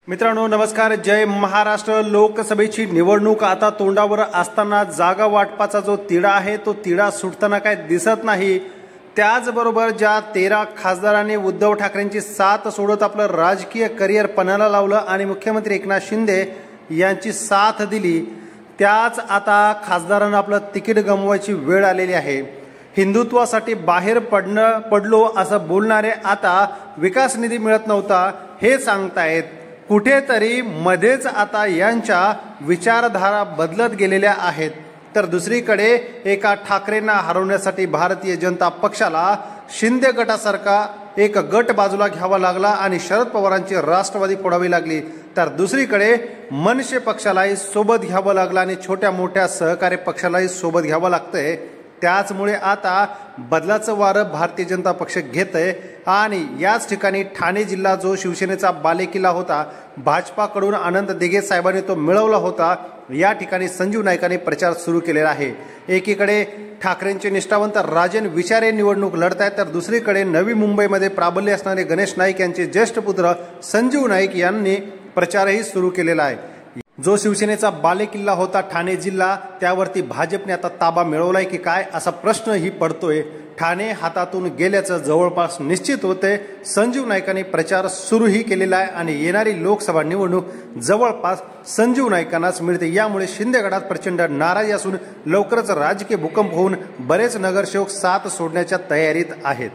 मित्रांनो नमस्कार। जय महाराष्ट्र। लोकसभेची निवडणूक आता तोंडावर असताना जागा वाटपाचा जो तिढा आहे तो तिढा सुटताना काय दिसत नाही। त्याचबरोबर ज्या 13 खासदारांनी उद्धव ठाकरेंची साथ सोडत आपलं राजकीय करिअर पणाला लावलं आणि मुख्यमंत्री एकनाथ शिंदे यांची साथ दिली, त्याच आता खासदारांना आपलं तिकीट गमवायची वेळ आलेली आहे। हिंदुत्वासाठी बाहेर पडलो असं बोलणारे आता विकास निधी मिळत नव्हता हे सांगतायत। कुठेतरी मध्येच आता यांच्या विचारधारा बदलत गेलेल्या आहेत। तर दुसरीकडे एका ठाकरेंना हरवण्यासाठी भारतीय जनता पक्षाला शिंदे गटासारखा एक गट बाजूला घ्यावा लागला आणि शरद पवारांची राष्ट्रवादी फोडावी लागली। तर दुसरीकडे मनसे पक्षालाही सोबत घ्यावं लागलं आणि छोट्या मोठ्या सहकारी पक्षालाही सोबत घ्यावं लागतंय। त्याचमुळे आता बदलाचं वारं भारतीय जनता पक्ष घेतय आणि याच ठिकाणी ठाणे जिल्हा जो शिवसेनेचा बालेकिल्ला होता, भाजपाकडून आनंद दिघे साहेबांनी तो मिळवला होता। या ठिकाणी संजीव नाईकांनी प्रचार सुरू केलेला आहे। एकीकडे ठाकरेंचे निष्ठावंत राजन विचारे निवडणूक लढत आहेत, तर दुसरीकडे नवी मुंबईमध्ये प्राबल्य असणारे गणेश नाईक यांचे ज्येष्ठ पुत्र संजीव नाईक यांनी प्रचारही सुरू केलेला आहे। जो शिवसेनेचा बालेकिल्ला होता ठाणे जिल्हा, त्यावरती भाजपने आता ताबा मिळवलाय की काय असा प्रश्नही पडतोय। ठाणे हातातून गेल्याचं जवळपास निश्चित होते। संजीव नाईकांनी प्रचार सुरूही केलेला आहे आणि येणारी लोकसभा निवडणूक जवळपास संजीव नाईकांनाच मिळते। यामुळे शिंदे गटात प्रचंड नाराजी असून लवकरच राजकीय भूकंप होऊन बरेच नगरसेवक साथ सोडण्याच्या तयारीत आहेत।